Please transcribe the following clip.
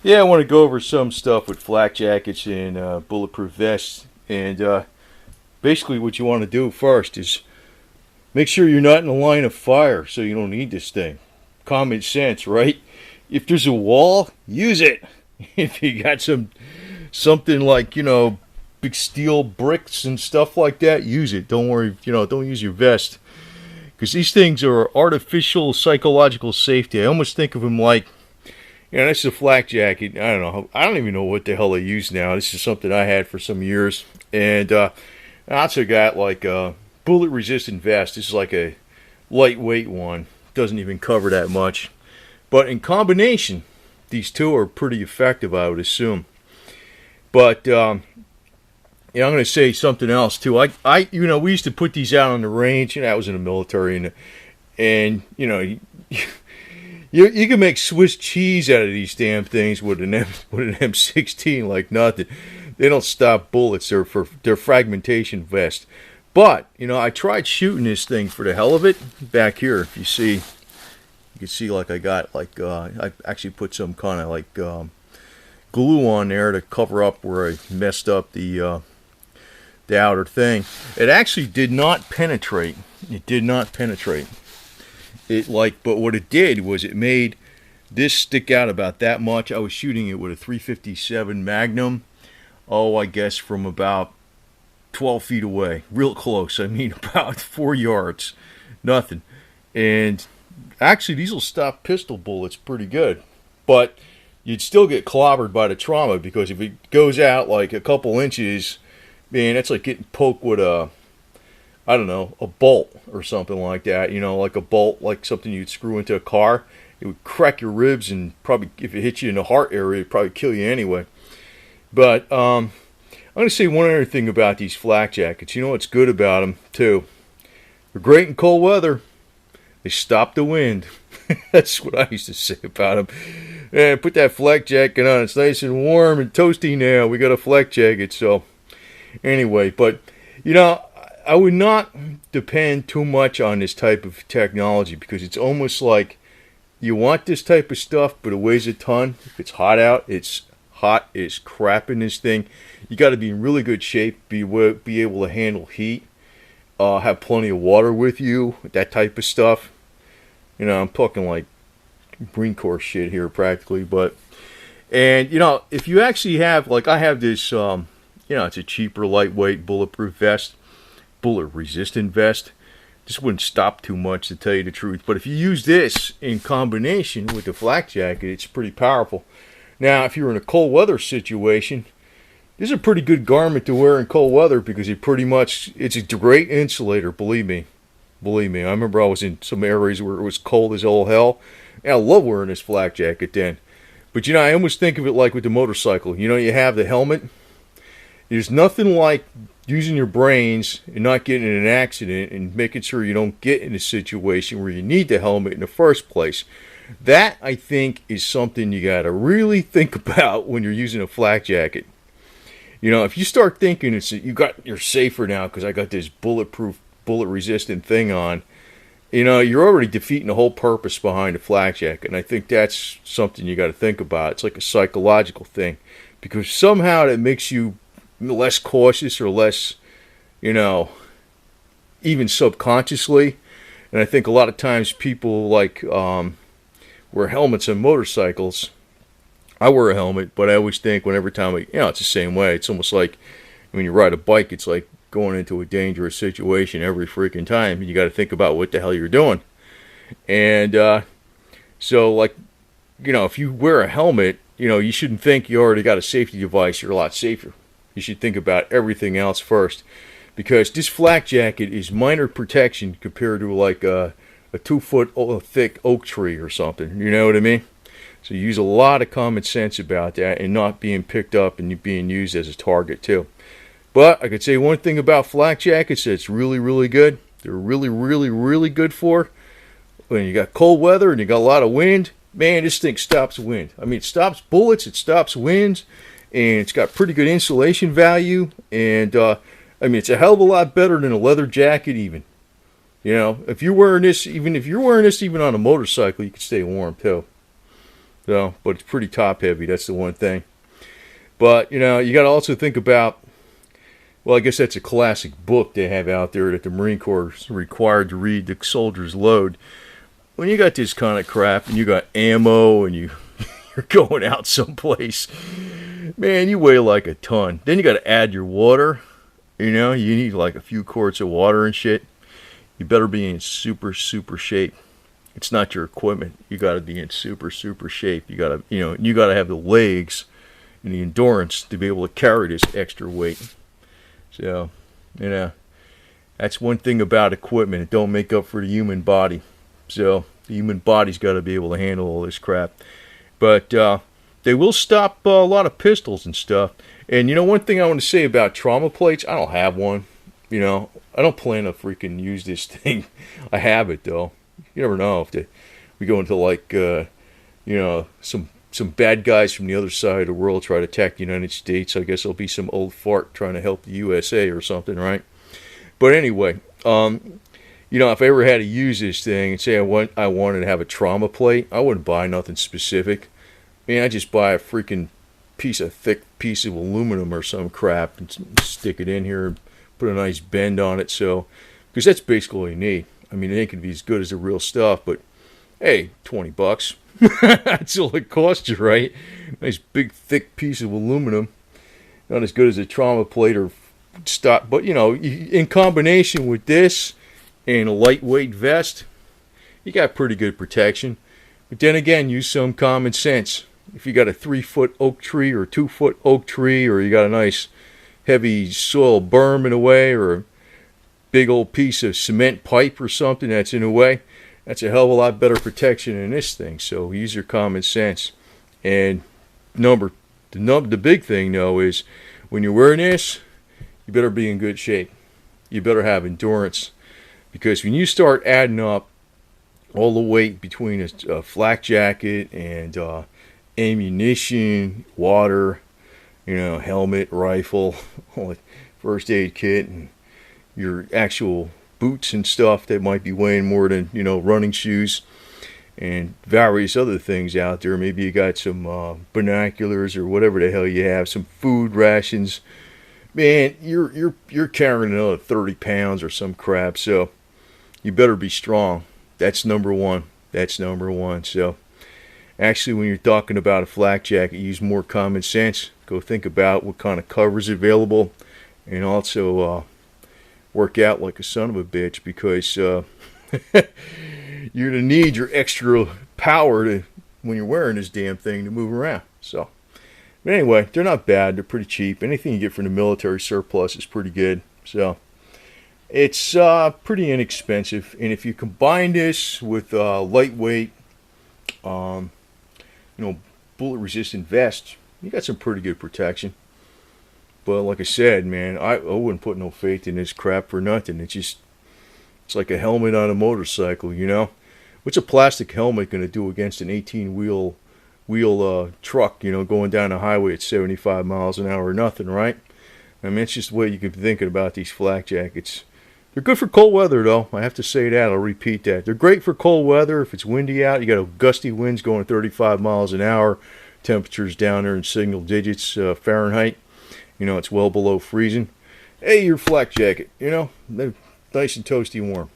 Yeah, I want to go over some stuff with flak jackets and bulletproof vests. And basically, what you want to do first is make sure you're not in a line of fire, so you don't need this thing. Common sense, right? If there's a wall, use it. If you got something like big steel bricks and stuff like that, use it. Don't worry, don't use your vest because these things are artificial psychological safety. I almost think of them like. Yeah, this is a flak jacket. I don't know. I don't even know what the hell I use now. This is something I had for some years. And I also got like a bullet resistant vest. This is like a lightweight one. Doesn't even cover that much. But in combination, these two are pretty effective, I would assume. But I'm going to say something else too. We used to put these out on the range. I was in the military, and You can make Swiss cheese out of these damn things with an M16 like nothing. They don't stop bullets. They're fragmentation vest. But I tried shooting this thing for the hell of it. Back here, if you see, you can see like I got I actually put some kind of like glue on there to cover up where I messed up the outer thing. It actually did not penetrate. It did not penetrate. But what it did was it made this stick out about that much. I was shooting it with a 357 Magnum. Oh, I guess from about 12 feet away, real close. I mean, about 4 yards, nothing. And actually, these will stop pistol bullets pretty good, but you'd still get clobbered by the trauma because if it goes out like a couple inches, man, that's like getting poked with a bolt or something like that, like a bolt, like something you'd screw into a car. It would crack your ribs and probably, if it hit you in the heart area, it'd probably kill you anyway. But I'm going to say one other thing about these flak jackets. You know what's good about them, too? They're great in cold weather. They stop the wind. That's what I used to say about them. And put that flak jacket on. It's nice and warm and toasty now. We got a flak jacket, so anyway. But, I would not depend too much on this type of technology because it's almost like you want this type of stuff, but it weighs a ton. If it's hot out, it's hot as crap in this thing. You got to be in really good shape, be able to handle heat, have plenty of water with you, that type of stuff. I'm talking like Marine Corps shit here practically, and if you actually have, like I have this, it's a cheaper, lightweight, bulletproof vest. Bullet resistant vest. This wouldn't stop too much, to tell you the truth, but if you use this in combination with the flak jacket, it's pretty powerful. Now if you're in a cold weather situation, this is a pretty good garment to wear in cold weather because it's a great insulator. Believe me. I remember I was in some areas where it was cold as all hell, and I love wearing this flak jacket then. But I almost think of it like with the motorcycle. You have the helmet. There's nothing like using your brains and not getting in an accident and making sure you don't get in a situation where you need the helmet in the first place. That, I think, is something you got to really think about when you're using a flak jacket. If you start thinking you're safer now because I got this bulletproof, bullet-resistant thing on, you're already defeating the whole purpose behind a flak jacket. And I think that's something you got to think about. It's like a psychological thing because somehow that makes you less cautious or less, even subconsciously. And I think a lot of times people wear helmets on motorcycles. I wear a helmet, but I always think every time it's the same way. It's almost like when you ride a bike, it's like going into a dangerous situation every freaking time. You got to think about what the hell you're doing. And so if you wear a helmet, you shouldn't think you already got a safety device. You're a lot safer. You should think about everything else first, because this flak jacket is minor protection compared to like a 2-foot thick oak tree or something. You know what I mean? So you use a lot of common sense about that and not being picked up and being used as a target too. But I could say one thing about flak jackets that's really, really good. They're really, really, really good for when you got cold weather and you got a lot of wind. Man, this thing stops wind. I mean, it stops bullets, it stops winds. And it's got pretty good insulation value, and it's a hell of a lot better than a leather jacket even. If you're wearing this, even on a motorcycle, you can stay warm too. So, but it's pretty top heavy. That's the one thing. But you know, you got to also think about. Well, I guess that's a classic book they have out there that the Marine Corps is required to read, The Soldier's Load. When you got this kind of crap and you got ammo and you're going out someplace, man, you weigh like a ton. Then you got to add your water. You know, you need like a few quarts of water and shit. You better be in super, super shape. It's not your equipment. You got to be in super, super shape. You got to, you got to have the legs and the endurance to be able to carry this extra weight. So, that's one thing about equipment. It don't make up for the human body. So, the human body's got to be able to handle all this crap. But they will stop a lot of pistols and stuff. And, one thing I want to say about trauma plates, I don't have one. I don't plan to freaking use this thing. I have it, though. You never know if we go into, like, some bad guys from the other side of the world try to attack the United States. I guess there'll be some old fart trying to help the USA or something, right? But anyway, if I ever had to use this thing and say I wanted to have a trauma plate, I wouldn't buy nothing specific. I just buy a freaking thick piece of aluminum or some crap and stick it in here and put a nice bend on it. So, because that's basically all you need. It ain't gonna be as good as the real stuff, but hey, $20. That's all it costs you, right? Nice big thick piece of aluminum. Not as good as a trauma plate or stock, but in combination with this and a lightweight vest, you got pretty good protection. But then again, use some common sense. If you got a 3-foot oak tree or a 2-foot oak tree, or you got a nice heavy soil berm in the way, or a big old piece of cement pipe or something that's in the way, that's a hell of a lot better protection than this thing. So use your common sense. And the big thing though is when you're wearing this, you better be in good shape. You better have endurance, because when you start adding up all the weight between a flak jacket and ammunition, water, helmet, rifle, first aid kit, and your actual boots and stuff that might be weighing more than running shoes and various other things out there. Maybe you got some binoculars or whatever the hell you have, some food rations. Man, you're carrying another 30 pounds or some crap. So you better be strong. That's number one. So actually, when you're talking about a flak jacket, use more common sense. Go think about what kind of cover is available, and also work out like a son of a bitch, because you're going to need your extra power when you're wearing this damn thing to move around. So, but anyway, they're not bad. They're pretty cheap. Anything you get from the military surplus is pretty good. So, it's pretty inexpensive. And if you combine this with lightweight, bullet-resistant vest, you got some pretty good protection. But like I said, man, I wouldn't put no faith in this crap for nothing. It's like a helmet on a motorcycle, What's a plastic helmet going to do against an 18-wheel truck, going down the highway at 75 miles an hour? Nothing, right? It's just the way you could be thinking about these flak jackets. They're good for cold weather, though. I have to say that. I'll repeat that. They're great for cold weather. If it's windy out, you got gusty winds going 35 miles an hour. Temperatures down there in single digits Fahrenheit. It's well below freezing. Hey, your flak jacket, they're nice and toasty warm.